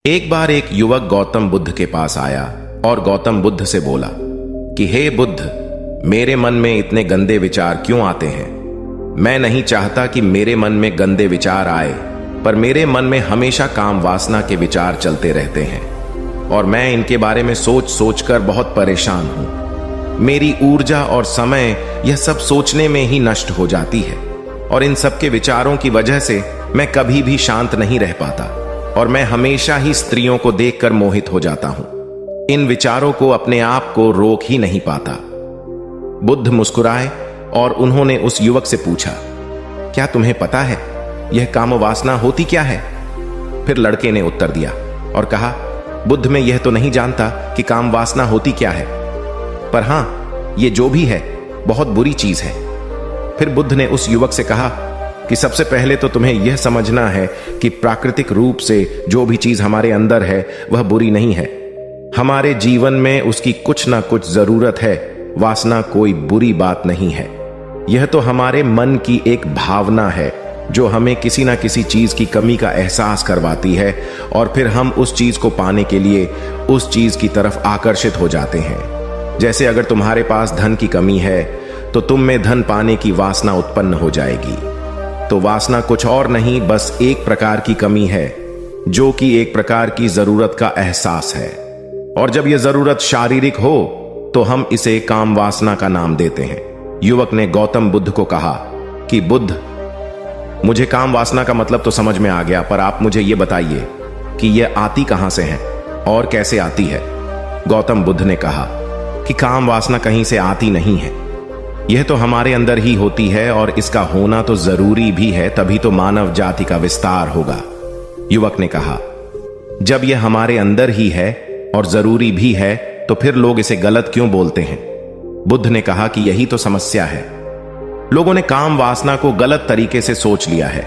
एक बार एक युवक गौतम बुद्ध के पास आया और गौतम बुद्ध से बोला कि हे बुद्ध, मेरे मन में इतने गंदे विचार क्यों आते हैं। मैं नहीं चाहता कि मेरे मन में गंदे विचार आए, पर मेरे मन में हमेशा काम वासना के विचार चलते रहते हैं और मैं इनके बारे में सोच सोचकर बहुत परेशान हूं। मेरी ऊर्जा और समय यह सब सोचने में ही नष्ट हो जाती है और इन सब के विचारों की वजह से मैं कभी भी शांत नहीं रह पाता और मैं हमेशा ही स्त्रियों को देखकर मोहित हो जाता हूं। इन विचारों को अपने आप को रोक ही नहीं पाता। बुद्ध मुस्कुराए और उन्होंने उस युवक से पूछा, क्या तुम्हें पता है यह काम वासना होती क्या है? फिर लड़के ने उत्तर दिया और कहा, बुद्ध, मैं यह तो नहीं जानता कि काम वासना होती क्या है, पर हां, यह जो भी है बहुत बुरी चीज है। फिर बुद्ध ने उस युवक से कहा कि सबसे पहले तो तुम्हें यह समझना है कि प्राकृतिक रूप से जो भी चीज हमारे अंदर है वह बुरी नहीं है। हमारे जीवन में उसकी कुछ ना कुछ जरूरत है। वासना कोई बुरी बात नहीं है। यह तो हमारे मन की एक भावना है जो हमें किसी ना किसी चीज की कमी का एहसास करवाती है और फिर हम उस चीज को पाने के लिए उस चीज की तरफ आकर्षित हो जाते हैं। जैसे अगर तुम्हारे पास धन की कमी है तो तुम में धन पाने की वासना उत्पन्न हो जाएगी। तो वासना कुछ और नहीं, बस एक प्रकार की कमी है जो कि एक प्रकार की जरूरत का एहसास है। और जब यह जरूरत शारीरिक हो तो हम इसे काम वासना का नाम देते हैं। युवक ने गौतम बुद्ध को कहा कि बुद्ध, मुझे काम वासना का मतलब तो समझ में आ गया, पर आप मुझे यह बताइए कि यह आती कहां से है और कैसे आती है। गौतम बुद्ध ने कहा कि काम वासना कहीं से आती नहीं है, यह तो हमारे अंदर ही होती है और इसका होना तो जरूरी भी है, तभी तो मानव जाति का विस्तार होगा। युवक ने कहा, जब यह हमारे अंदर ही है और जरूरी भी है तो फिर लोग इसे गलत क्यों बोलते हैं? बुद्ध ने कहा कि यही तो समस्या है। लोगों ने काम वासना को गलत तरीके से सोच लिया है।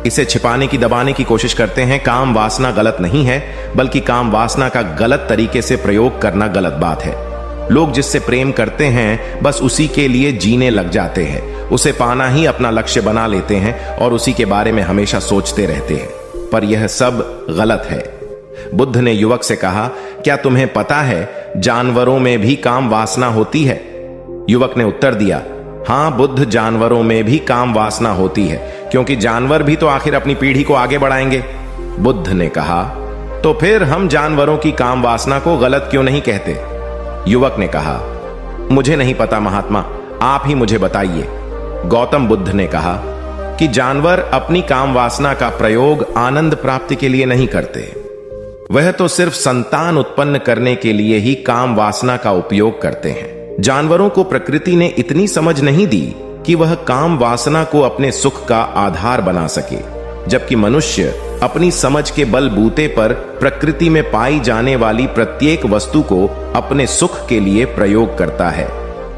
इसे छिपाने की, दबाने की कोशिश करते हैं। काम वासना गलत नहीं है, बल्कि काम वासना का गलत तरीके से प्रयोग करना गलत बात है। लोग जिससे प्रेम करते हैं बस उसी के लिए जीने लग जाते हैं, उसे पाना ही अपना लक्ष्य बना लेते हैं और उसी के बारे में हमेशा सोचते रहते हैं, पर यह सब गलत है। बुद्ध ने युवक से कहा, क्या तुम्हें पता है जानवरों में भी काम वासना होती है? युवक ने उत्तर दिया, हां बुद्ध, जानवरों में भी काम वासना होती है, क्योंकि जानवर भी तो आखिर अपनी पीढ़ी को आगे बढ़ाएंगे। बुद्ध ने कहा, तो फिर हम जानवरों की काम वासना को गलत क्यों नहीं कहते? युवक ने कहा, मुझे नहीं पता महात्मा, आप ही मुझे बताइए। गौतम बुद्ध ने कहा कि जानवर अपनी काम वासना का प्रयोग आनंद प्राप्ति के लिए नहीं करते, वह तो सिर्फ संतान उत्पन्न करने के लिए ही काम वासना का उपयोग करते हैं। जानवरों को प्रकृति ने इतनी समझ नहीं दी कि वह काम वासना को अपने सुख का आधार बना सके, जबकि मनुष्य अपनी समझ के बलबूते पर प्रकृति में पाई जाने वाली प्रत्येक वस्तु को अपने सुख के लिए प्रयोग करता है।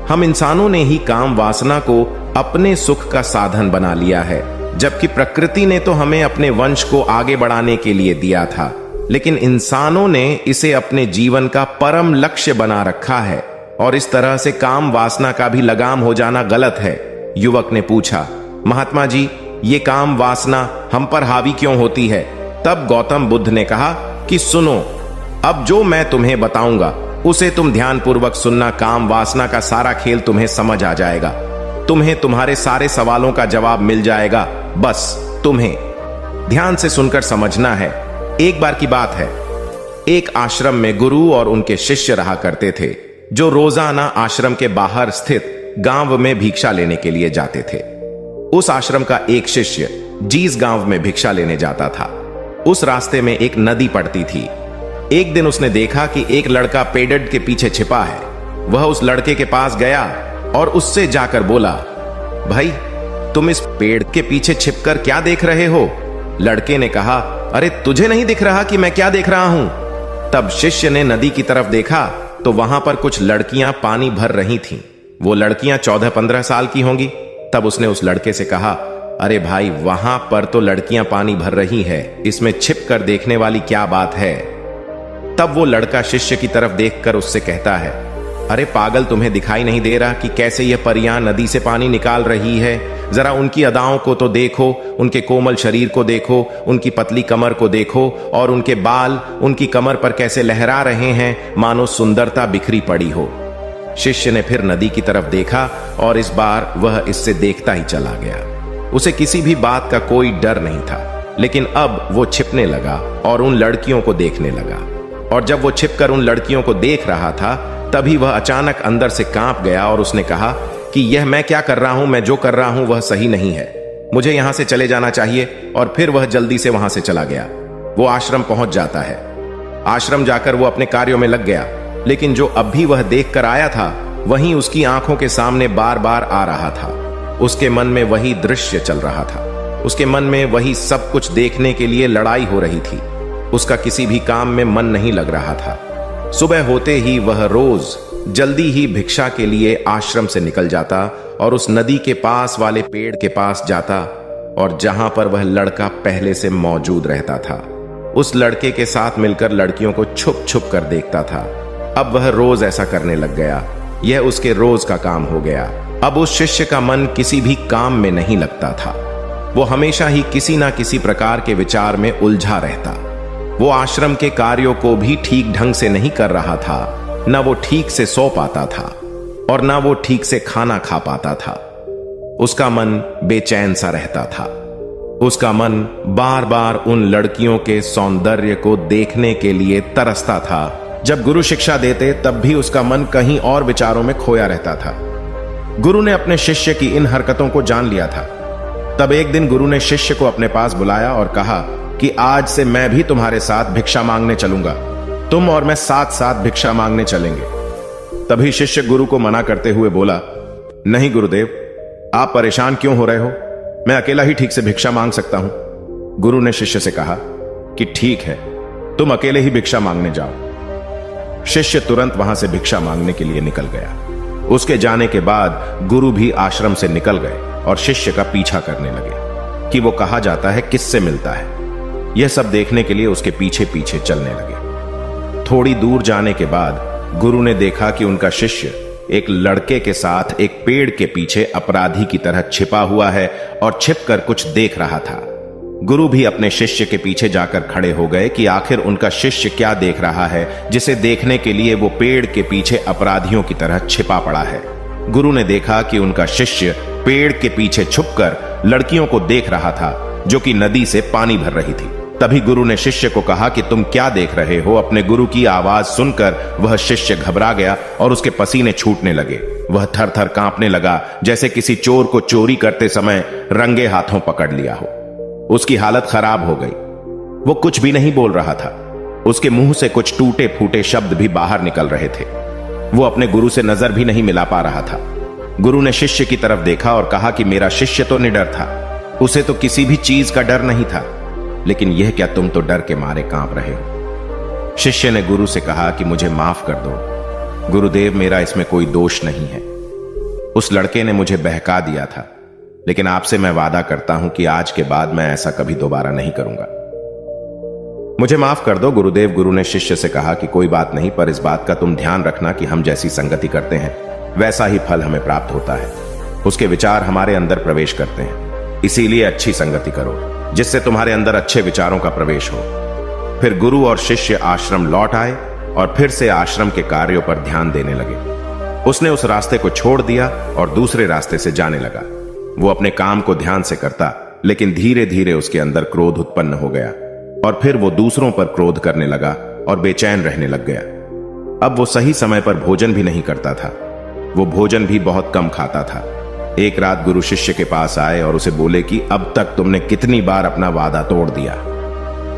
हम इंसानों ने ही काम वासना को अपने सुख का साधन बना लिया है, जबकि प्रकृति ने तो हमें अपने वंश को आगे बढ़ाने के लिए दिया था, लेकिन इंसानों ने इसे अपने जीवन का परम लक्ष्य बना रखा है और इस तरह से काम वासना का भी लगाम हो जाना गलत है। युवक ने पूछा, महात्मा जी, ये काम वासना हम पर हावी क्यों होती है? तब गौतम बुद्ध ने कहा कि सुनो, अब जो मैं तुम्हें बताऊंगा उसे तुम ध्यानपूर्वक सुनना। काम वासना का सारा खेल तुम्हें समझ आ जाएगा, तुम्हें तुम्हारे सारे सवालों का जवाब मिल जाएगा। बस तुम्हें ध्यान से सुनकर समझना है। एक बार की बात है, एक आश्रम में गुरु और उनके शिष्य रहा करते थे, जो रोजाना आश्रम के बाहर स्थित गांव में भिक्षा लेने के लिए जाते थे। उस आश्रम का एक शिष्य जिस गांव में भिक्षा लेने जाता था, उस रास्ते में एक नदी पड़ती थी। एक दिन उसने देखा कि एक लड़का पेड़ के पीछे छिपा है। वह उस लड़के के पास गया और उससे जाकर बोला, भाई, तुम इस पेड़ के पीछे छिपकर क्या देख रहे हो? लड़के ने कहा, अरे तुझे नहीं दिख रहा कि मैं क्या देख रहा हूं? तब शिष्य ने नदी की तरफ देखा तो वहां पर कुछ लड़कियां पानी भर रही थीं। वो लड़कियां 14-15 साल की होंगी। तब उसने उस लड़के से कहा, अरे भाई, वहां पर तो लड़कियां पानी भर रही है, इसमें छिप कर देखने वाली क्या बात है? तब वो लड़का शिष्य की तरफ देखकर उससे कहता है, अरे पागल, तुम्हें दिखाई नहीं दे रहा कि कैसे यह परियां नदी से पानी निकाल रही है? जरा उनकी अदाओं को तो देखो, उनके कोमल शरीर को देखो, उनकी पतली कमर को देखो, और उनके बाल उनकी कमर पर कैसे लहरा रहे हैं, मानो सुंदरता बिखरी पड़ी हो। शिष्य ने फिर नदी की तरफ देखा और इस बार वह इससे देखता ही चला गया। उसे किसी भी बात का कोई डर नहीं था, लेकिन अब वो छिपने लगा और उन लड़कियों को देखने लगा। और जब वो छिपकर उन लड़कियों को देख रहा था, तभी वह अचानक अंदर से कांप गया और उसने कहा कि यह मैं क्या कर रहा हूं, मैं जो कर रहा हूं वह सही नहीं है, मुझे यहां से चले जाना चाहिए। और फिर वह जल्दी से वहां से चला गया। वो आश्रम पहुंच जाता है। आश्रम जाकर वो अपने कार्यों में लग गया, लेकिन जो अब भी वह देख कर आया था वहीं उसकी आंखों के सामने बार बार आ रहा था। उसके मन में वही दृश्य चल रहा था, उसके मन में वही सब कुछ देखने के लिए लड़ाई हो रही थी। उसका किसी भी काम में मन नहीं लग रहा था। सुबह होते ही वह रोज जल्दी ही भिक्षा के लिए आश्रम से निकल जाता और उस नदी के पास वाले पेड़ के पास जाता, और जहां पर वह लड़का पहले से मौजूद रहता था उस लड़के के साथ मिलकर लड़कियों को छुप छुप कर देखता था। अब वह रोज ऐसा करने लग गया। यह उसके रोज का काम हो गया। अब उस शिष्य का मन किसी भी काम में नहीं लगता था। वो हमेशा ही किसी ना किसी प्रकार के विचार में उलझा रहता। वो आश्रम के कार्यों को भी ठीक ढंग से नहीं कर रहा था। न वो ठीक से सो पाता था और न वो ठीक से खाना खा पाता था। उसका मन बेचैन सा रहता था। उसका मन बार बार उन लड़कियों के सौंदर्य को देखने के लिए तरसता था। जब गुरु शिक्षा देते तब भी उसका मन कहीं और विचारों में खोया रहता था। गुरु ने अपने शिष्य की इन हरकतों को जान लिया था। तब एक दिन गुरु ने शिष्य को अपने पास बुलाया और कहा कि आज से मैं भी तुम्हारे साथ भिक्षा मांगने चलूंगा। तुम और मैं साथ साथ भिक्षा मांगने चलेंगे। तभी शिष्य गुरु को मना करते हुए बोला, नहीं गुरुदेव, आप परेशान क्यों हो रहे हो? मैं अकेला ही ठीक से भिक्षा मांग सकता हूं। गुरु ने शिष्य से कहा कि ठीक है, तुम अकेले ही भिक्षा मांगने जाओ। शिष्य तुरंत वहां से भिक्षा मांगने के लिए निकल गया। उसके जाने के बाद गुरु भी आश्रम से निकल गए और शिष्य का पीछा करने लगे कि वो कहा जाता है, किससे मिलता है। यह सब देखने के लिए उसके पीछे पीछे चलने लगे। थोड़ी दूर जाने के बाद गुरु ने देखा कि उनका शिष्य एक लड़के के साथ एक पेड़ के पीछे अपराधी की तरह छिपा हुआ है और छिपकर कुछ देख रहा था। गुरु भी अपने शिष्य के पीछे जाकर खड़े हो गए कि आखिर उनका शिष्य क्या देख रहा है, जिसे देखने के लिए वो पेड़ के पीछे अपराधियों की तरह छिपा पड़ा है। गुरु ने देखा कि उनका शिष्य पेड़ के पीछे छुपकर लड़कियों को देख रहा था जो कि नदी से पानी भर रही थी। तभी गुरु ने शिष्य को कहा कि तुम क्या देख रहे हो? अपने गुरु की आवाज सुनकर वह शिष्य घबरा गया और उसके पसीने छूटने लगे। वह थर थर कांपने लगा, जैसे किसी चोर को चोरी करते समय रंगे हाथों पकड़ लिया हो। उसकी हालत खराब हो गई। वो कुछ भी नहीं बोल रहा था। उसके मुंह से कुछ टूटे फूटे शब्द भी बाहर निकल रहे थे। वो अपने गुरु से नजर भी नहीं मिला पा रहा था। गुरु ने शिष्य की तरफ देखा और कहा कि मेरा शिष्य तो निडर था, उसे तो किसी भी चीज का डर नहीं था, लेकिन यह क्या तुम तो डर के मारे कांप रहे हो। शिष्य ने गुरु से कहा कि मुझे माफ कर दो गुरुदेव, मेरा इसमें कोई दोष नहीं है। उस लड़के ने मुझे बहका दिया था, लेकिन आपसे मैं वादा करता हूं कि आज के बाद मैं ऐसा कभी दोबारा नहीं करूंगा। मुझे माफ कर दो गुरुदेव। गुरु ने शिष्य से कहा कि कोई बात नहीं, पर इस बात का तुम ध्यान रखना कि हम जैसी संगति करते हैं वैसा ही फल हमें प्राप्त होता है। उसके विचार हमारे अंदर प्रवेश करते हैं, इसीलिए अच्छी संगति करो जिससे तुम्हारे अंदर अच्छे विचारों का प्रवेश हो। फिर गुरु और शिष्य आश्रम लौट आए और फिर से आश्रम के कार्यों पर ध्यान देने लगे। उसने उस रास्ते को छोड़ दिया और दूसरे रास्ते से जाने लगा। वो अपने काम को ध्यान से करता, लेकिन धीरे धीरे उसके अंदर क्रोध उत्पन्न हो गया और फिर वो दूसरों पर क्रोध करने लगा और बेचैन रहने लग गया। अब वो सही समय पर भोजन भी नहीं करता था। वो भोजन भी बहुत कम खाता था। एक रात गुरु शिष्य के पास आए और उसे बोले कि अब तक तुमने कितनी बार अपना वादा तोड़ दिया।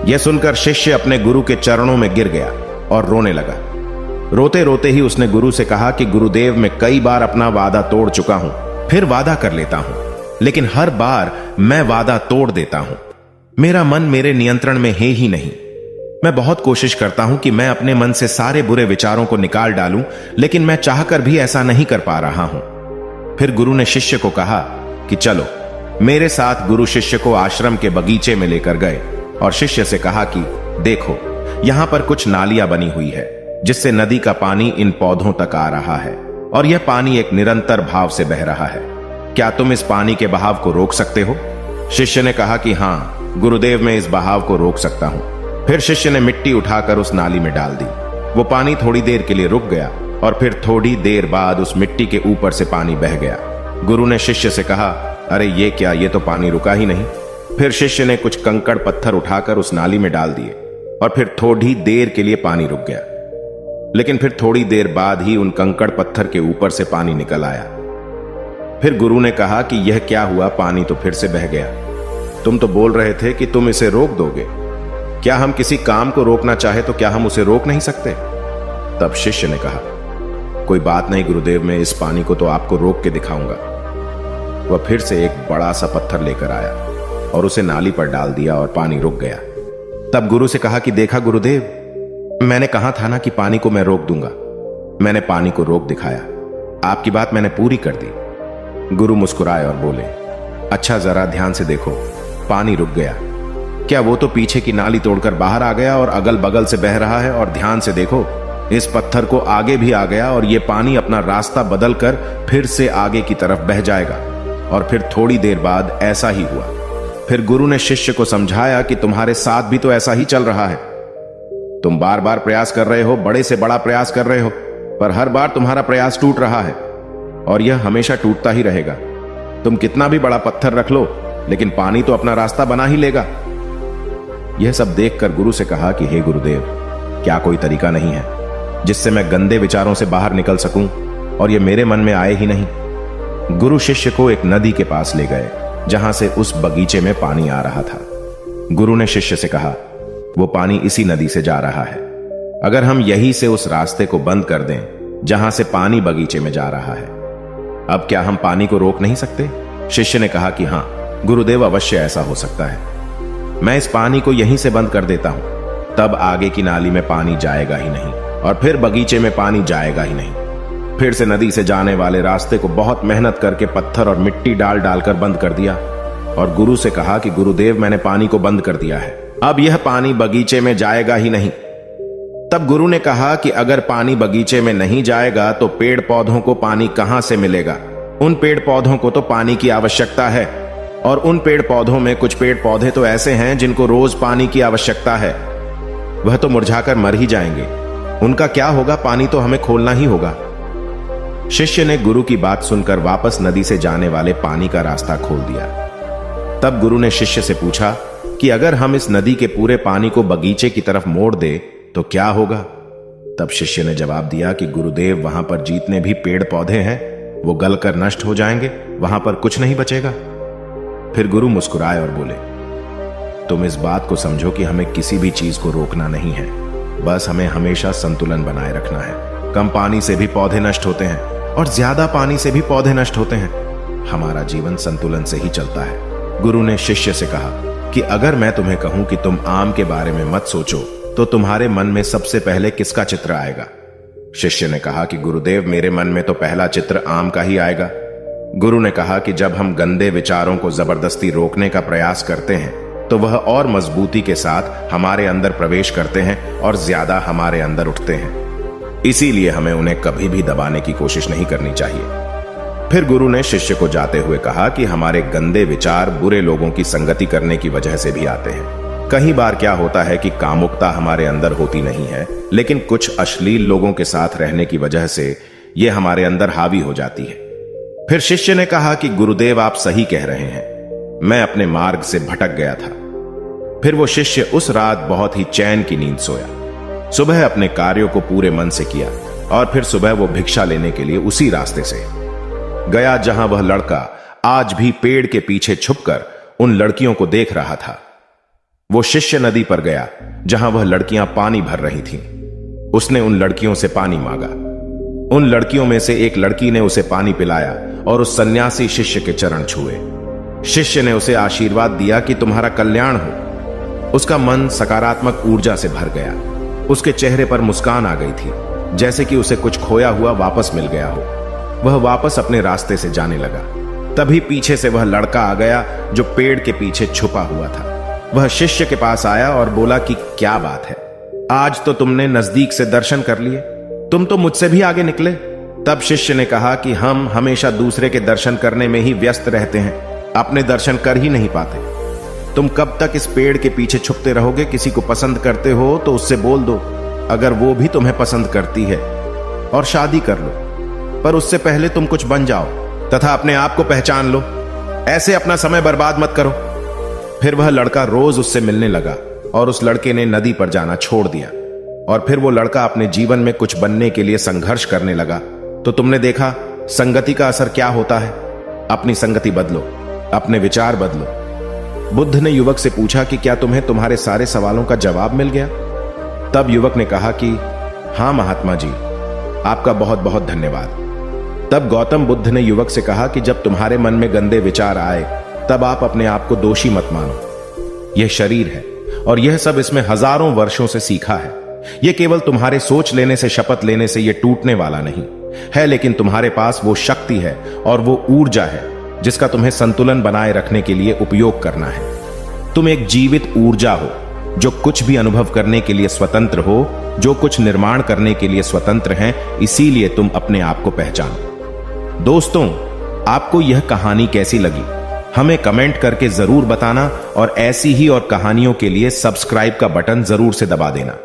यह सुनकर शिष्य अपने गुरु के चरणों में गिर गया और रोने लगा। रोते रोते ही उसने गुरु से कहा कि गुरुदेव, मैं कई बार अपना वादा तोड़ चुका हूं, फिर वादा कर लेता हूं, लेकिन हर बार मैं वादा तोड़ देता हूं। मेरा मन मेरे नियंत्रण में है ही नहीं। मैं बहुत कोशिश करता हूं कि मैं अपने मन से सारे बुरे विचारों को निकाल डालूं, लेकिन मैं चाहकर भी ऐसा नहीं कर पा रहा हूं। फिर गुरु ने शिष्य को कहा कि चलो मेरे साथ। गुरु शिष्य को आश्रम के बगीचे में लेकर गए और शिष्य से कहा कि देखो, यहां पर कुछ नालियां बनी हुई है जिससे नदी का पानी इन पौधों तक आ रहा है और यह पानी एक निरंतर भाव से बह रहा है। क्या तुम इस पानी के बहाव को रोक सकते हो? शिष्य ने कहा कि हां गुरुदेव, मैं इस बहाव को रोक सकता हूं। फिर शिष्य ने मिट्टी उठाकर उस नाली में डाल दी। वो पानी थोड़ी देर के लिए रुक गया और फिर थोड़ी देर बाद उस मिट्टी के ऊपर से पानी बह गया। गुरु ने शिष्य से कहा, अरे ये क्या, ये तो पानी रुका ही नहीं। फिर शिष्य ने कुछ कंकड़ पत्थर उठाकर उस नाली में डाल दिए और फिर थोड़ी देर के लिए पानी रुक गया। लेकिन फिर थोड़ी देर बाद ही उन कंकड़ पत्थर के ऊपर से पानी निकल आया। फिर गुरु ने कहा कि यह क्या हुआ, पानी तो फिर से बह गया। तुम तो बोल रहे थे कि तुम इसे रोक दोगे। क्या हम किसी काम को रोकना चाहे तो क्या हम उसे रोक नहीं सकते? तब शिष्य ने कहा, कोई बात नहीं गुरुदेव, मैं इस पानी को तो आपको रोक के दिखाऊंगा। वह फिर से एक बड़ा सा पत्थर लेकर आया और उसे नाली पर डाल दिया और पानी रुक गया। तब गुरु से कहा कि देखा गुरुदेव, मैंने कहा था ना कि पानी को मैं रोक दूंगा। मैंने पानी को रोक दिखाया, आपकी बात मैंने पूरी कर दी। गुरु मुस्कुराए और बोले, अच्छा जरा ध्यान से देखो, पानी रुक गया। क्या वो तो पीछे की नाली तोड़कर बाहर आ गया और अगल बगल से बह रहा है, और ध्यान से देखो इस पत्थर को आगे भी आ गया और ये पानी अपना रास्ता बदलकर फिर से आगे की तरफ बह जाएगा। और फिर थोड़ी देर बाद ऐसा ही हुआ। फिर गुरु ने शिष्य को समझाया कि तुम्हारे साथ भी तो ऐसा ही चल रहा है। तुम बार बार प्रयास कर रहे हो, बड़े से बड़ा प्रयास कर रहे हो, पर हर बार तुम्हारा प्रयास टूट रहा है और यह हमेशा टूटता ही रहेगा। तुम कितना भी बड़ा पत्थर रख लो, लेकिन पानी तो अपना रास्ता बना ही लेगा। यह सब देखकर गुरु से कहा कि हे गुरुदेव, क्या कोई तरीका नहीं है जिससे मैं गंदे विचारों से बाहर निकल सकूं और ये मेरे मन में आए ही नहीं। गुरु शिष्य को एक नदी के पास ले गए जहां से उस बगीचे में पानी आ रहा था। गुरु ने शिष्य से कहा, वो पानी इसी नदी से जा रहा है। अगर हम यहीं से उस रास्ते को बंद कर दें जहां से पानी बगीचे में जा रहा है, अब क्या हम पानी को रोक नहीं सकते? शिष्य ने कहा कि हां गुरुदेव, अवश्य ऐसा हो सकता है। मैं इस पानी को यहीं से बंद कर देता हूं, तब आगे की नाली में पानी जाएगा ही नहीं और फिर बगीचे में पानी जाएगा ही नहीं। फिर से नदी से जाने वाले रास्ते को बहुत मेहनत करके पत्थर और मिट्टी डाल डालकर बंद कर दिया और गुरु से कहा कि गुरुदेव, मैंने पानी को बंद कर दिया है, अब यह पानी बगीचे में जाएगा ही नहीं। तब गुरु ने कहा कि अगर पानी बगीचे में नहीं जाएगा तो पेड़ पौधों को पानी कहां से मिलेगा? उन पेड़ पौधों को तो पानी की आवश्यकता है, और उन पेड़ पौधों में कुछ पेड़ पौधे तो ऐसे हैं जिनको रोज पानी की आवश्यकता है। वह तो मुरझाकर मर ही जाएंगे, उनका क्या होगा? पानी तो हमें खोलना ही होगा। शिष्य ने गुरु की बात सुनकर वापस नदी से जाने वाले पानी का रास्ता खोल दिया। तब गुरु ने शिष्य से पूछा कि अगर हम इस नदी के पूरे पानी को बगीचे की तरफ मोड़ दे तो क्या होगा? तब शिष्य ने जवाब दिया कि गुरुदेव, वहां पर जितने भी पेड़ पौधे हैं वो गलकर नष्ट हो जाएंगे, वहां पर कुछ नहीं बचेगा। फिर गुरु मुस्कुराए और बोले, तुम इस बात को समझो कि हमें किसी भी चीज को रोकना नहीं है, बस हमें हमेशा संतुलन बनाए रखना है। कम पानी से भी पौधे नष्ट होते हैं और ज्यादा पानी से भी पौधे नष्ट होते हैं। हमारा जीवन संतुलन से ही चलता है। गुरु ने शिष्य से कहा कि अगर मैं तुम्हें कहूं कि तुम आम के बारे में मत सोचो तो तुम्हारे मन में सबसे पहले किसका चित्र आएगा? शिष्य ने कहा कि गुरुदेव, मेरे मन में तो पहला चित्र आम का ही आएगा। गुरु ने कहा कि जब हम गंदे विचारों को जबरदस्ती रोकने का प्रयास करते हैं तो वह और मजबूती के साथ हमारे अंदर प्रवेश करते हैं और ज्यादा हमारे अंदर उठते हैं। इसीलिए हमें उन्हें कभी भी दबाने की कोशिश नहीं करनी चाहिए। फिर गुरु ने शिष्य को जाते हुए कहा कि हमारे गंदे विचार बुरे लोगों की संगति करने की वजह से भी आते हैं। कई बार क्या होता है कि कामुकता हमारे अंदर होती नहीं है, लेकिन कुछ अश्लील लोगों के साथ रहने की वजह से यह हमारे अंदर हावी हो जाती है। फिर शिष्य ने कहा कि गुरुदेव, आप सही कह रहे हैं, मैं अपने मार्ग से भटक गया था। फिर वो शिष्य उस रात बहुत ही चैन की नींद सोया। सुबह अपने कार्यों को पूरे मन से किया और फिर सुबह वो भिक्षा लेने के लिए उसी रास्ते से गया जहां वह लड़का आज भी पेड़ के पीछे छुपकर उन लड़कियों को देख रहा था। वो शिष्य नदी पर गया जहां वह लड़कियां पानी भर रही थीं। उसने उन लड़कियों से पानी मांगा। उन लड़कियों में से एक लड़की ने उसे पानी पिलाया और उस सन्यासी शिष्य के चरण छुए। शिष्य ने उसे आशीर्वाद दिया कि तुम्हारा कल्याण हो। उसका मन सकारात्मक ऊर्जा से भर गया। उसके चेहरे पर मुस्कान आ गई थी, जैसे कि उसे कुछ खोया हुआ वापस मिल गया हो। वह वापस अपने रास्ते से जाने लगा। तभी पीछे से वह लड़का आ गया जो पेड़ के पीछे छुपा हुआ था। वह शिष्य के पास आया और बोला कि क्या बात है, आज तो तुमने नजदीक से दर्शन कर लिए, तुम तो मुझसे भी आगे निकले। तब शिष्य ने कहा कि हम हमेशा दूसरे के दर्शन करने में ही व्यस्त रहते हैं, अपने दर्शन कर ही नहीं पाते। तुम कब तक इस पेड़ के पीछे छुपते रहोगे? किसी को पसंद करते हो तो उससे बोल दो, अगर वो भी तुम्हें पसंद करती है, और शादी कर लो। पर उससे पहले तुम कुछ बन जाओ तथा अपने आप को पहचान लो। ऐसे अपना समय बर्बाद मत करो। फिर वह लड़का रोज उससे मिलने लगा और उस लड़के ने नदी पर जाना छोड़ दिया। और फिर वो लड़का अपने जीवन में कुछ बनने के लिए संघर्ष करने लगा। तो तुमने देखा संगति का असर क्या होता है। अपनी संगति बदलो, अपने विचार बदलो। बुद्ध ने युवक से पूछा कि क्या तुम्हें तुम्हारे सारे सवालों का जवाब मिल गया? तब युवक ने कहा कि हां महात्मा जी, आपका बहुत बहुत धन्यवाद। तब गौतम बुद्ध ने युवक से कहा कि जब तुम्हारे मन में गंदे विचार आए तब आप अपने आप को दोषी मत मानो। यह शरीर है और यह सब इसमें हजारों वर्षों से सीखा है। यह केवल तुम्हारे सोच लेने से, शपथ लेने से यह टूटने वाला नहीं है, लेकिन तुम्हारे पास वो शक्ति है और वो ऊर्जा है जिसका तुम्हें संतुलन बनाए रखने के लिए उपयोग करना है। तुम एक जीवित ऊर्जा हो जो कुछ भी अनुभव करने के लिए स्वतंत्र हो, जो कुछ निर्माण करने के लिए स्वतंत्र हैं। इसीलिए तुम अपने आप को पहचानो। दोस्तों, आपको यह कहानी कैसी लगी हमें कमेंट करके जरूर बताना और ऐसी ही और कहानियों के लिए सब्सक्राइब का बटन जरूर से दबा देना।